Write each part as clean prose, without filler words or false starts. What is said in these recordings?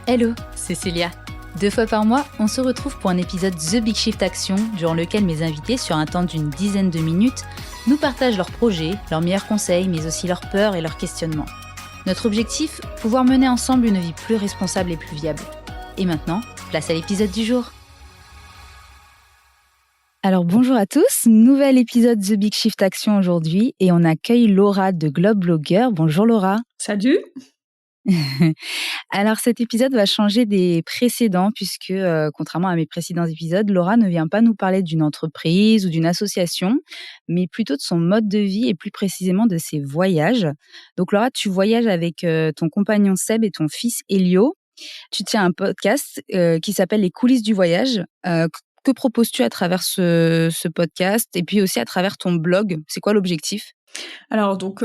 Hello, c'est Célia. 2 fois par mois, on se retrouve pour un épisode The Big Shift Action, durant lequel mes invités, sur un temps d'une dizaine de minutes, nous partagent leurs projets, leurs meilleurs conseils, mais aussi leurs peurs et leurs questionnements. Notre objectif, pouvoir mener ensemble une vie plus responsable et plus viable. Et maintenant, place à l'épisode du jour. Alors bonjour à tous, nouvel épisode The Big Shift Action aujourd'hui et on accueille Laura de Globe Blogger. Bonjour Laura. Salut. Alors cet épisode va changer des précédents puisque, contrairement à mes précédents épisodes, Laura ne vient pas nous parler d'une entreprise ou d'une association, mais plutôt de son mode de vie et plus précisément de ses voyages. Donc Laura, tu voyages avec ton compagnon Seb et ton fils Elio. Tu tiens un podcast qui s'appelle Les coulisses du voyage. Que proposes-tu à travers ce podcast et puis aussi à travers ton blog? C'est quoi l'objectif? Alors donc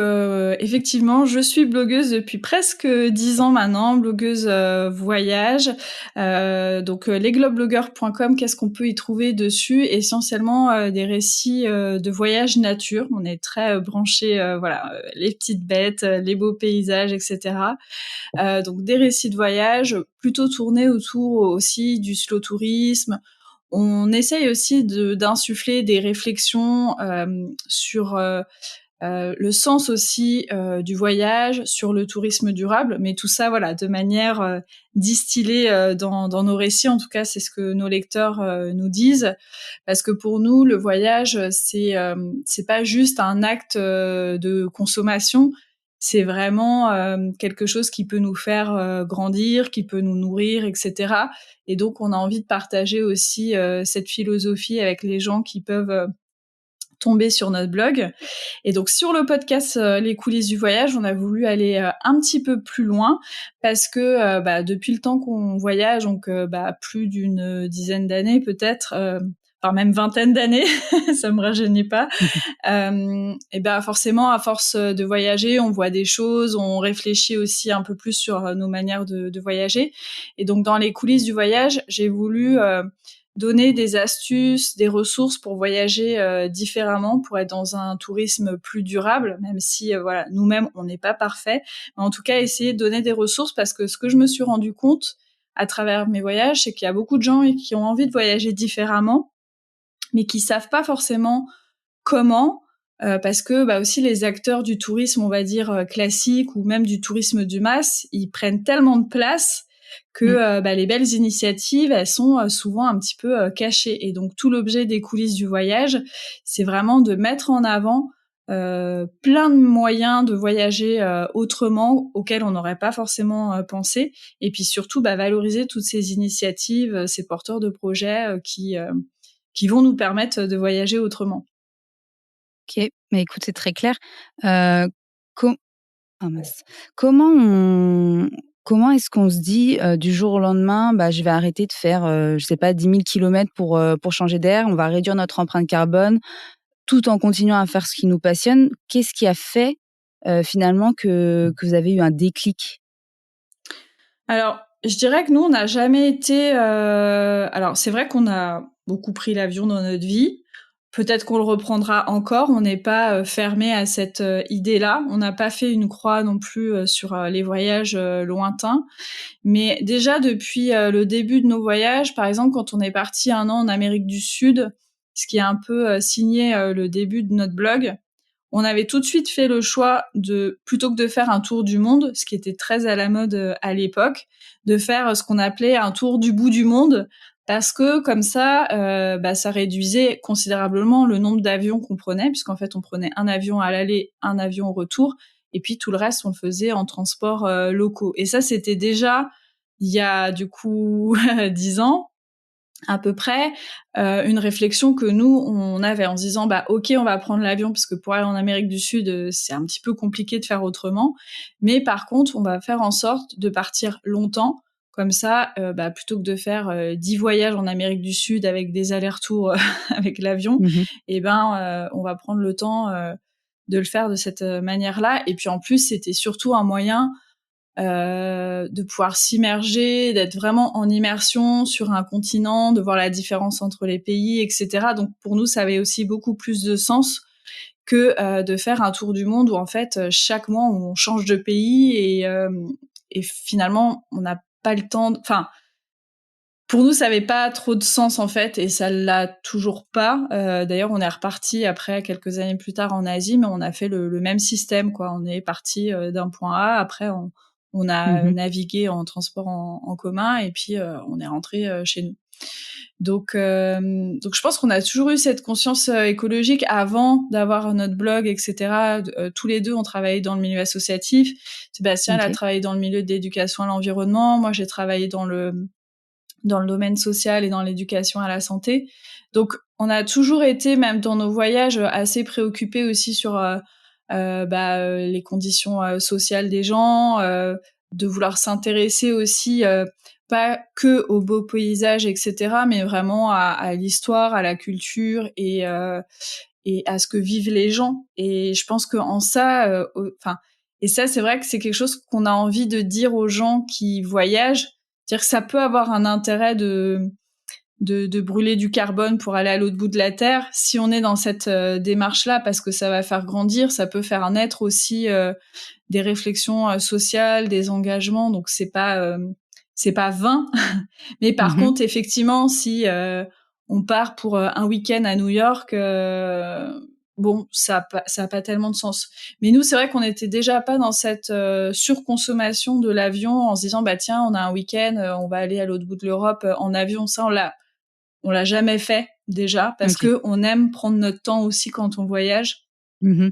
effectivement, je suis blogueuse depuis presque 10 ans maintenant, blogueuse voyage. Donc lesglobebloggers.com, qu'est-ce qu'on peut y trouver dessus? Essentiellement des récits de voyage nature. On est très branchés, les petites bêtes, les beaux paysages, etc. Donc des récits de voyage plutôt tournés autour aussi du slow tourisme. On essaye aussi d'insuffler des réflexions sur le sens aussi du voyage, sur le tourisme durable, mais tout ça, voilà, de manière distillée dans nos récits. En tout cas, c'est ce que nos lecteurs nous disent, parce que pour nous, le voyage, c'est pas juste un acte de consommation. C'est vraiment quelque chose qui peut nous faire grandir, qui peut nous nourrir, etc. Et donc, on a envie de partager aussi cette philosophie avec les gens qui peuvent tomber sur notre blog. Et donc sur le podcast Les coulisses du voyage, on a voulu aller un petit peu plus loin parce que depuis le temps qu'on voyage, donc plus d'une dizaine d'années peut-être, enfin même vingtaine d'années, ça me rajeunit pas. Et forcément, à force de voyager, on voit des choses, on réfléchit aussi un peu plus sur nos manières de voyager. Et donc dans les coulisses du voyage, j'ai voulu donner des astuces, des ressources pour voyager différemment, pour être dans un tourisme plus durable, même si nous-mêmes on n'est pas parfait, mais en tout cas essayer de donner des ressources, parce que ce que je me suis rendu compte à travers mes voyages, c'est qu'il y a beaucoup de gens qui ont envie de voyager différemment, mais qui savent pas forcément comment, parce que aussi les acteurs du tourisme, on va dire classique, ou même du tourisme de masse, ils prennent tellement de place que les belles initiatives, elles sont souvent un petit peu cachées. Et donc tout l'objet des coulisses du voyage, c'est vraiment de mettre en avant plein de moyens de voyager autrement, auxquels on n'aurait pas forcément pensé, et puis surtout valoriser toutes ces initiatives, ces porteurs de projets qui vont nous permettre de voyager autrement. Ok, mais écoute, c'est très clair. Ah mince. Comment est-ce qu'on se dit du jour au lendemain, je vais arrêter de faire, je sais pas, 10 000 kilomètres pour changer d'air, on va réduire notre empreinte carbone, tout en continuant à faire ce qui nous passionne. Qu'est-ce qui a fait finalement que vous avez eu un déclic? Alors, je dirais que nous, on n'a jamais été... Alors, c'est vrai qu'on a beaucoup pris l'avion dans notre vie. Peut-être qu'on le reprendra encore. On n'est pas fermé à cette idée-là. On n'a pas fait une croix non plus sur les voyages lointains. Mais déjà, depuis le début de nos voyages, par exemple, quand on est parti 1 an en Amérique du Sud, ce qui a un peu signé le début de notre blog, on avait tout de suite fait le choix de, plutôt que de faire un tour du monde, ce qui était très à la mode à l'époque, de faire ce qu'on appelait un tour du bout du monde, parce que comme ça, ça réduisait considérablement le nombre d'avions qu'on prenait, puisqu'en fait on prenait un avion à l'aller, un avion au retour, et puis tout le reste on le faisait en transport locaux. Et ça, c'était déjà il y a du coup 10 ans à peu près, une réflexion que nous on avait en se disant ok, on va prendre l'avion parce que pour aller en Amérique du Sud c'est un petit peu compliqué de faire autrement, mais par contre on va faire en sorte de partir longtemps, comme ça plutôt que de faire 10 voyages en Amérique du Sud avec des allers-retours avec l'avion, Mmh. on va prendre le temps de le faire de cette manière-là. Et puis en plus c'était surtout un moyen de pouvoir s'immerger, d'être vraiment en immersion sur un continent, de voir la différence entre les pays, etc. Donc pour nous, ça avait aussi beaucoup plus de sens que de faire un tour du monde où en fait chaque mois on change de pays et finalement on n'a pas le temps. Enfin, pour nous, ça avait pas trop de sens en fait, et ça l'a toujours pas. D'ailleurs, on est reparti après quelques années plus tard en Asie, mais on a fait le même système, quoi. On est parti d'un point A, après on a Mmh. navigué en transport en commun, et puis on est rentré chez nous. Donc je pense qu'on a toujours eu cette conscience écologique avant d'avoir notre blog, etc. Tous les deux, on travaillait dans le milieu associatif. Sébastien, elle a OK. travaillé dans le milieu de l'éducation à l'environnement. Moi, j'ai travaillé dans le domaine social et dans l'éducation à la santé. Donc, on a toujours été, même dans nos voyages, assez préoccupés aussi sur les conditions sociales des gens, de vouloir s'intéresser aussi pas que aux beaux paysages, etc., mais vraiment à l'histoire, à la culture et à ce que vivent les gens. Et je pense que en ça, et ça, c'est vrai que c'est quelque chose qu'on a envie de dire aux gens qui voyagent, dire que ça peut avoir un intérêt de brûler du carbone pour aller à l'autre bout de la terre si on est dans cette démarche-là, parce que ça va faire grandir, ça peut faire naître aussi des réflexions sociales, des engagements. Donc c'est pas vain. Mais par Mmh. contre, effectivement, si on part pour un week-end à New York, bon, ça a pas tellement de sens. Mais nous, c'est vrai qu'on était déjà pas dans cette surconsommation de l'avion en se disant bah tiens, on a un week-end, on va aller à l'autre bout de l'Europe en avion. Ça, on l'a jamais fait déjà parce OK. que on aime prendre notre temps aussi quand on voyage. Mmh.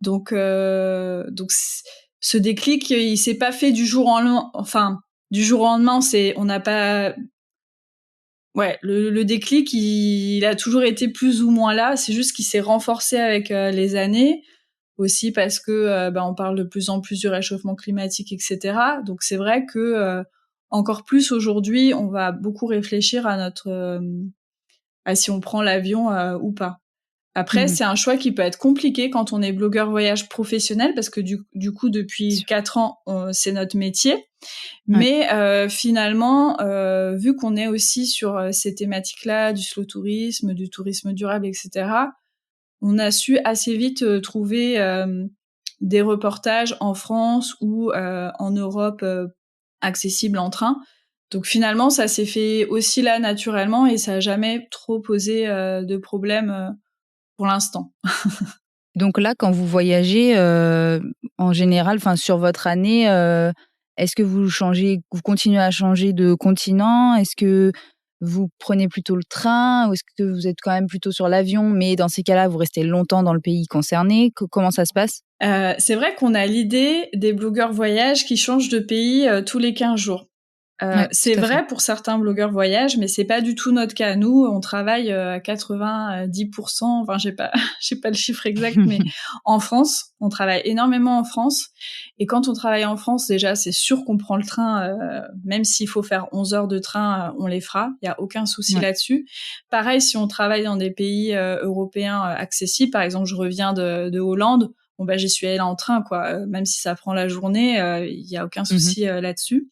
Donc ce déclic, il s'est pas fait du jour au lendemain. Enfin, du jour au lendemain, on n'a pas. Ouais, le déclic, il a toujours été plus ou moins là. C'est juste qu'il s'est renforcé avec les années, aussi parce que on parle de plus en plus du réchauffement climatique, etc. Donc c'est vrai que encore plus aujourd'hui, on va beaucoup réfléchir à à si on prend l'avion ou pas. Après, Mmh. c'est un choix qui peut être compliqué quand on est blogueur voyage professionnel, parce que du coup, depuis Sûr. 4 ans, c'est notre métier. Ouais. Mais finalement, vu qu'on est aussi sur ces thématiques-là, du slow tourisme, du tourisme durable, etc., on a su assez vite trouver des reportages en France ou en Europe accessibles en train. Donc finalement, ça s'est fait aussi là naturellement et ça a jamais trop posé de problème pour l'instant. Donc là, quand vous voyagez, en général, enfin sur votre année, est-ce que vous continuez à changer de continent? Est-ce que vous prenez plutôt le train? Ou est-ce que vous êtes quand même plutôt sur l'avion, mais dans ces cas-là, vous restez longtemps dans le pays concerné? Comment ça se passe? C'est vrai qu'on a l'idée des blogueurs voyage qui changent de pays tous les 15 jours. Ouais, C'est tout à fait. vrai pour certains blogueurs voyage, mais c'est pas du tout notre cas. Nous, on travaille à 90%, enfin j'ai pas j'ai pas le chiffre exact, mais en France, on travaille énormément en France. Et quand on travaille en France, déjà, c'est sûr qu'on prend le train, même s'il faut faire 11 heures de train, on les fera. Il y a aucun souci Ouais. là-dessus. Pareil, si on travaille dans des pays européens accessibles, par exemple, je reviens de Hollande, bon bah j'y suis allée en train, quoi. Même si ça prend la journée, il y a aucun Mmh. souci là-dessus.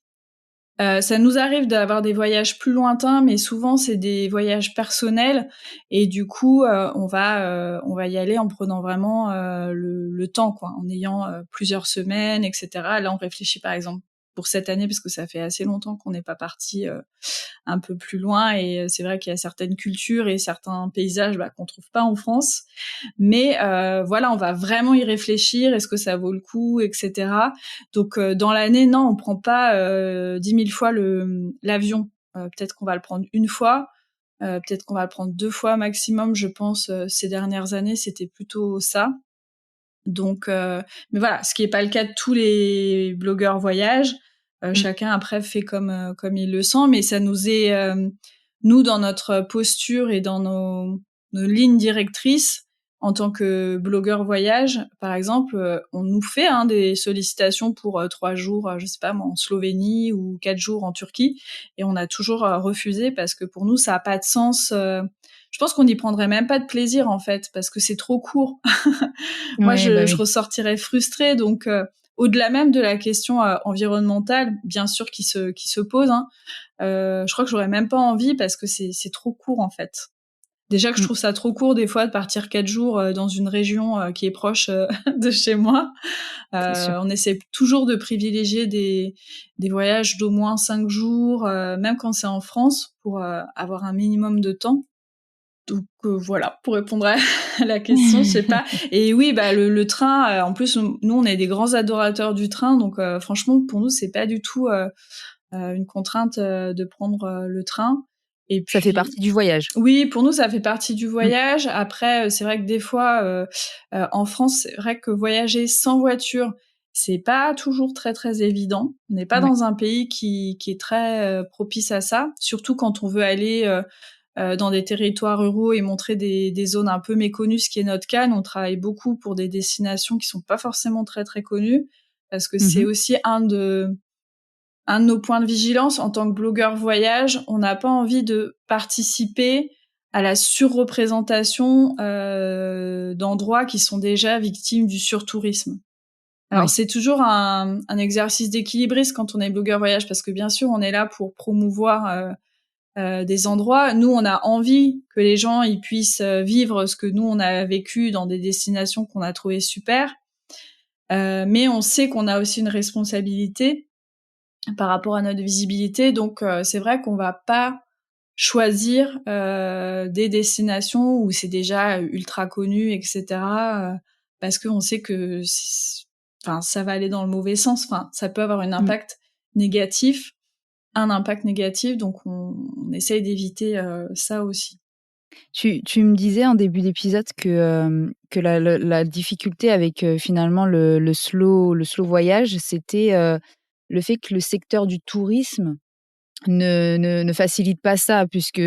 Ça nous arrive d'avoir des voyages plus lointains, mais souvent c'est des voyages personnels et du coup, on va y aller en prenant vraiment, le temps quoi, en ayant, plusieurs semaines et cetera. Là, on réfléchit par exemple pour cette année, parce que ça fait assez longtemps qu'on n'est pas parti un peu plus loin et c'est vrai qu'il y a certaines cultures et certains paysages, qu'on trouve pas en France. Mais voilà, on va vraiment y réfléchir. Est-ce que ça vaut le coup, etc. Donc dans l'année, non, on prend pas 10 000 fois l'avion. Peut-être qu'on va le prendre une fois, peut-être qu'on va le prendre 2 fois maximum. Je pense ces dernières années, c'était plutôt ça. Donc, mais voilà, ce qui est pas le cas de tous les blogueurs voyage. Mmh. Chacun après fait comme il le sent, mais ça nous est nous dans notre posture et dans nos lignes directrices en tant que blogueur voyage, par exemple, on nous fait des sollicitations pour 3 jours, je sais pas moi, en Slovénie ou 4 jours en Turquie, et on a toujours refusé parce que pour nous ça a pas de sens. Je pense qu'on n'y prendrait même pas de plaisir en fait parce que c'est trop court. Moi, Ouais, bah je oui. ressortirais frustrée. Donc, au-delà même de la question environnementale, bien sûr, qui se pose, je crois que j'aurais même pas envie parce que c'est trop court en fait. Déjà que je trouve ça trop court des fois de partir 4 jours dans une région qui est proche de chez moi. C'est sûr. On essaie toujours de privilégier des voyages d'au moins 5 jours, même quand c'est en France, pour avoir un minimum de temps. Donc voilà, pour répondre à la question, je sais pas. Et oui, bah le train, en plus nous on est des grands adorateurs du train, donc franchement pour nous c'est pas du tout une contrainte de prendre le train. Et Ça fait puis partie du voyage. oui, pour nous ça fait partie du Mmh. voyage. Après c'est vrai que des fois en France, c'est vrai que voyager sans voiture, c'est pas toujours très très évident. On n'est pas Ouais. dans un pays qui est très propice à ça, surtout quand on veut aller dans des territoires ruraux et montrer des zones un peu méconnues, ce qui est notre cas. Nous, on travaille beaucoup pour des destinations qui sont pas forcément très très connues, parce que c'est Mmh. aussi un de nos points de vigilance en tant que blogueur voyage. On n'a pas envie de participer à la surreprésentation d'endroits qui sont déjà victimes du surtourisme. Alors Oui. c'est toujours un exercice d'équilibriste quand on est blogueur voyage, parce que bien sûr on est là pour promouvoir des endroits. Nous, on a envie que les gens ils puissent vivre ce que nous on a vécu dans des destinations qu'on a trouvées super, mais on sait qu'on a aussi une responsabilité par rapport à notre visibilité. Donc, c'est vrai qu'on va pas choisir des destinations où c'est déjà ultra connu, etc. Parce qu'on sait que, enfin, ça va aller dans le mauvais sens. Enfin, ça peut avoir Mmh. négatif, un impact négatif. Donc, on essaye d'éviter ça aussi. Tu me disais en début d'épisode que la difficulté avec, finalement le slow voyage, c'était, le fait que le secteur du tourisme ne facilite pas ça puisque,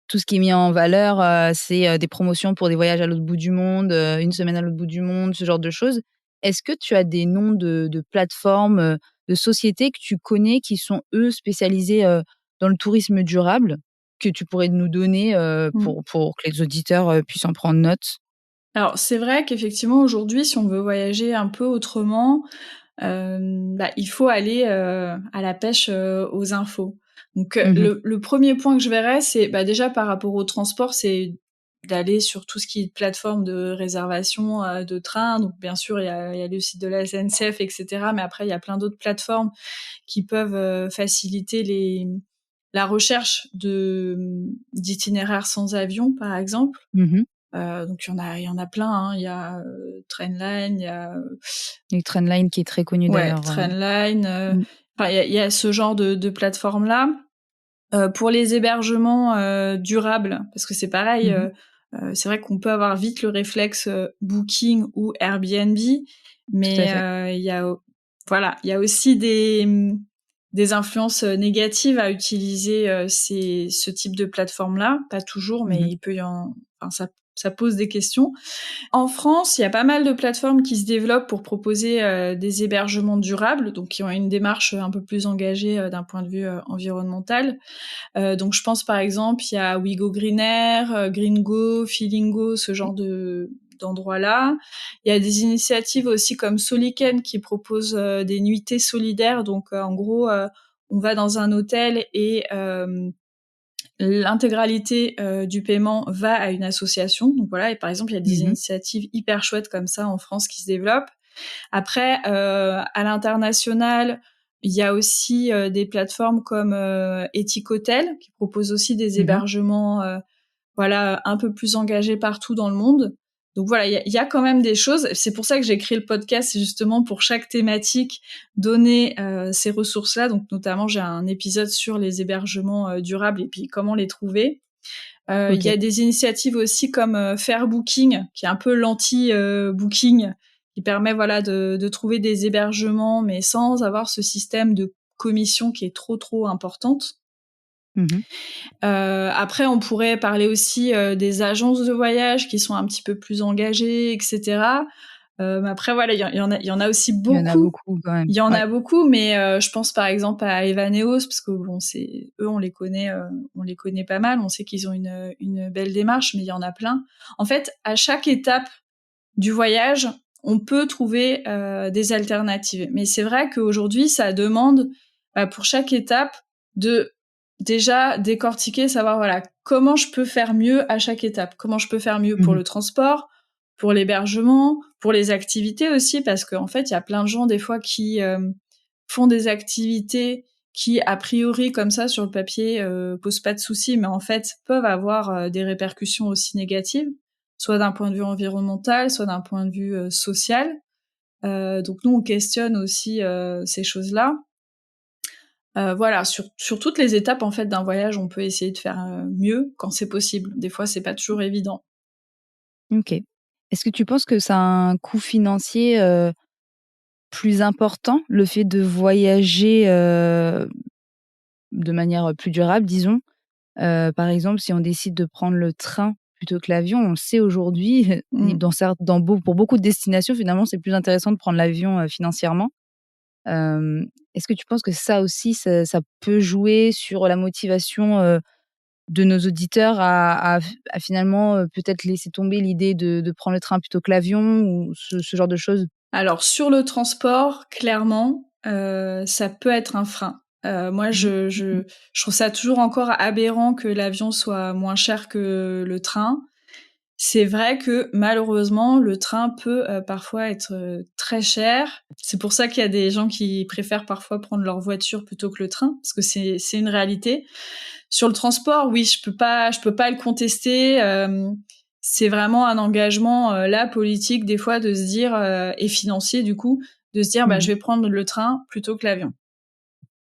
tout ce qui est mis en valeur, c'est, des promotions pour des voyages à l'autre bout du monde, 1 semaine à l'autre bout du monde, ce genre de choses. Est-ce que tu as des noms de plateformes, de sociétés que tu connais qui sont, eux, spécialisés, dans le tourisme durable, que tu pourrais nous donner, Mmh. pour que les auditeurs, puissent en prendre note? Alors, c'est vrai qu'effectivement, aujourd'hui, si on veut voyager un peu autrement, bah, il faut aller à la pêche aux infos. Donc, Mmh. le 1er point que je verrais, c'est bah, déjà par rapport au transport, c'est d'aller sur tout ce qui est plateforme de réservation de train. Donc, bien sûr, il y a le site de la SNCF, etc. Mais après, il y a plein d'autres plateformes qui peuvent faciliter la recherche d'itinéraires sans avion, par exemple. Mmh. Donc il y en a plein, hein. Il y a Trainline, il y a Et Trendline qui est très connu ouais, d'ailleurs, Trainline, mmh. enfin il y a ce genre de plateforme-là. Pour les hébergements durables, parce que c'est pareil, Mmh. c'est vrai qu'on peut avoir vite le réflexe Booking ou Airbnb, Tout à mais fait. il y a aussi des influences négatives à utiliser ce type de plateforme-là. Pas toujours, mais Mmh. il peut y en, enfin ça pose des questions. En France, il y a pas mal de plateformes qui se développent pour proposer des hébergements durables, donc qui ont une démarche un peu plus engagée d'un point de vue environnemental. Donc je pense par exemple, il y a WeGo Green Air, Greengo, Feelingo, ce genre d'endroits-là. Il y a des initiatives aussi comme Soliken qui proposent des nuitées solidaires. Donc en gros, on va dans un hôtel et l'intégralité du paiement va à une association. Donc voilà, et par exemple, il y a des Mmh. initiatives hyper chouettes comme ça en France qui se développent. Après, à l'international, il y a aussi des plateformes comme Ethic Hotel qui proposent aussi des Mmh. hébergements, voilà, un peu plus engagés partout dans le monde. Donc voilà, il y a quand même des choses. C'est pour ça que j'ai créé le podcast, c'est justement pour chaque thématique donner ces ressources-là. Donc notamment, j'ai un épisode sur les hébergements durables et puis comment les trouver. Il y OK. a des initiatives aussi comme Fair Booking, qui est un peu l'anti-booking, qui permet voilà de trouver des hébergements, mais sans avoir ce système de commission qui est trop importante. Mmh. Après, on pourrait parler aussi des agences de voyage qui sont un petit peu plus engagées, etc. Mais après, voilà, il y en a aussi Il y en a beaucoup. beaucoup quand même. Il y en Ouais. a beaucoup, mais je pense par exemple à Evaneos, parce que bon, eux, on les connaît pas mal. On sait qu'ils ont une belle démarche, mais il y en a plein. En fait, à chaque étape du voyage, on peut trouver des alternatives. Mais c'est vrai qu'aujourd'hui, ça demande pour chaque étape de déjà décortiquer, savoir voilà comment je peux faire mieux à chaque étape. Comment je peux faire mieux pour le transport, pour l'hébergement, pour les activités aussi, parce qu'en fait, il y a plein de gens des fois qui font des activités qui, a priori, comme ça, sur le papier, posent pas de soucis, mais en fait, peuvent avoir des répercussions aussi négatives, soit d'un point de vue environnemental, soit d'un point de vue social. Donc nous, on questionne aussi ces choses-là. Voilà, sur toutes les étapes en fait d'un voyage, on peut essayer de faire mieux quand c'est possible. Des fois, c'est pas toujours évident. OK. Est-ce que tu penses que ça a un coût financier, plus important, le fait de voyager, de manière plus durable, disons? Par exemple, si on décide de prendre le train plutôt que l'avion, on le sait aujourd'hui, et Mm. pour beaucoup de destinations, finalement, c'est plus intéressant de prendre l'avion, financièrement. Est-ce que tu penses que ça aussi, ça peut jouer sur la motivation, de nos auditeurs à finalement, peut-être laisser tomber l'idée de prendre le train plutôt que l'avion ou ce genre de choses? Alors sur le transport, clairement, ça peut être un frein. Moi, Mmh je trouve ça toujours encore aberrant que l'avion soit moins cher que le train. C'est vrai que malheureusement, le train peut parfois être très cher. C'est pour ça qu'il y a des gens qui préfèrent parfois prendre leur voiture plutôt que le train, parce que c'est une réalité. Sur le transport, oui, je peux pas le contester. C'est vraiment un engagement là politique des fois de se dire et financier du coup de se dire bah je mh. vais prendre le train plutôt que l'avion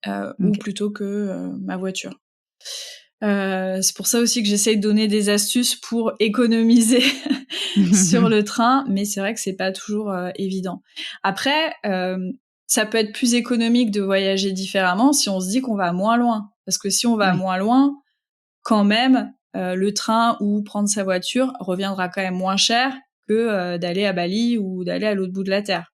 ou OK. plutôt que ma voiture. C'est pour ça aussi que j'essaye de donner des astuces pour économiser sur le train, mais c'est vrai que c'est pas toujours évident. Après, ça peut être plus économique de voyager différemment si on se dit qu'on va moins loin. Parce que si on va Ouais. moins loin, quand même, le train ou prendre sa voiture reviendra quand même moins cher que d'aller à Bali ou d'aller à l'autre bout de la Terre.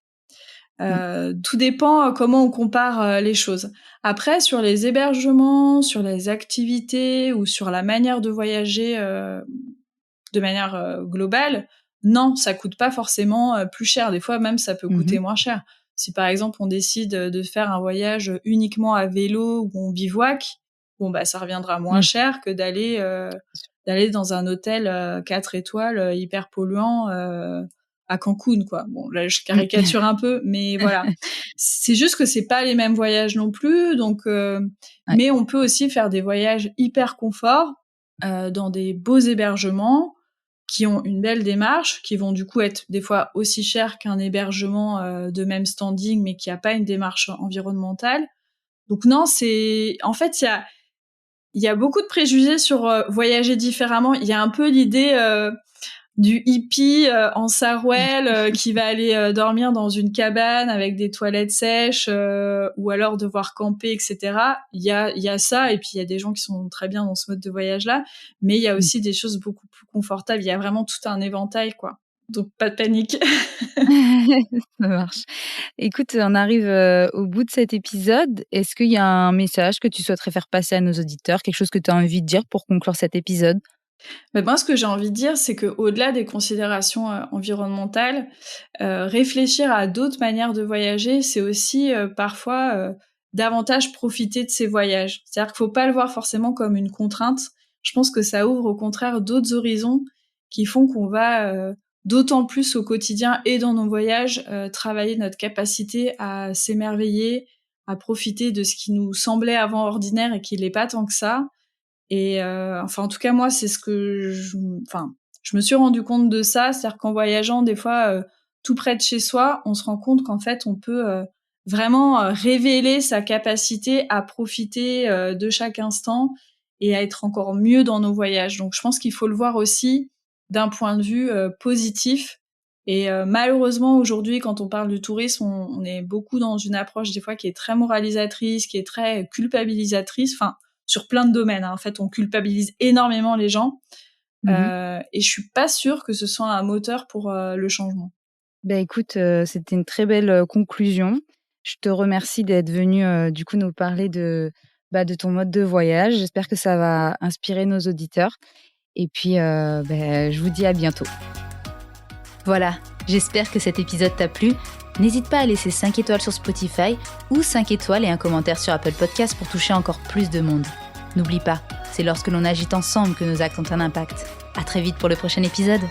Mmh. Tout dépend comment on compare les choses. Après, sur les hébergements, sur les activités ou sur la manière de voyager de manière globale, non, ça coûte pas forcément plus cher. Des fois, même, ça peut Mmh coûter moins cher. Si par exemple, on décide de faire un voyage uniquement à vélo ou on bivouaque, bon, bah, ça reviendra moins Oui, cher que d'aller dans un hôtel 4 étoiles hyper polluant à Cancun, quoi. Bon, là, je mmh. caricature un peu, mais voilà. C'est juste que c'est pas les mêmes voyages non plus, donc Ouais. mais on peut aussi faire des voyages hyper confort dans des beaux hébergements qui ont une belle démarche, qui vont du coup être des fois aussi chers qu'un hébergement de même standing, mais qui a pas une démarche environnementale. Donc non, c'est en fait il y a beaucoup de préjugés sur voyager différemment. Il y a un peu l'idée du hippie en Sarouel qui va aller dormir dans une cabane avec des toilettes sèches ou alors devoir camper, etc. Il y a ça, et puis il y a des gens qui sont très bien dans ce mode de voyage-là, mais il y a Mmh. aussi des choses beaucoup plus confortables. Il y a vraiment tout un éventail, quoi. Donc pas de panique. Ça marche. Écoute, on arrive, au bout de cet épisode. Est-ce qu'il y a un message que tu souhaiterais faire passer à nos auditeurs? Quelque chose que tu as envie de dire pour conclure cet épisode? Mais moi, ce que j'ai envie de dire, c'est que au-delà des considérations environnementales, réfléchir à d'autres manières de voyager, c'est aussi parfois davantage profiter de ces voyages. C'est-à-dire qu'il faut pas le voir forcément comme une contrainte. Je pense que ça ouvre au contraire d'autres horizons qui font qu'on va d'autant plus au quotidien et dans nos voyages travailler notre capacité à s'émerveiller, à profiter de ce qui nous semblait avant ordinaire et qui l'est pas tant que ça. Et enfin, en tout cas, moi, c'est ce que je me suis rendu compte de ça, c'est-à-dire qu'en voyageant, des fois, tout près de chez soi, on se rend compte qu'en fait, on peut vraiment révéler sa capacité à profiter de chaque instant et à être encore mieux dans nos voyages. Donc, je pense qu'il faut le voir aussi d'un point de vue positif. Et malheureusement, aujourd'hui, quand on parle du tourisme, on est beaucoup dans une approche des fois qui est très moralisatrice, qui est très culpabilisatrice. Enfin, sur plein de domaines, hein. En fait, on culpabilise énormément les gens Mmh. et je suis pas sûre que ce soit un moteur pour le changement. Bah, écoute, c'était une très belle, conclusion. Je te remercie d'être venu, du coup, nous parler de ton mode de voyage. J'espère que ça va inspirer nos auditeurs et puis, je vous dis à bientôt. Voilà, j'espère que cet épisode t'a plu. N'hésite pas à laisser 5 étoiles sur Spotify ou 5 étoiles et un commentaire sur Apple Podcasts pour toucher encore plus de monde. N'oublie pas, c'est lorsque l'on agit ensemble que nos actes ont un impact. À très vite pour le prochain épisode.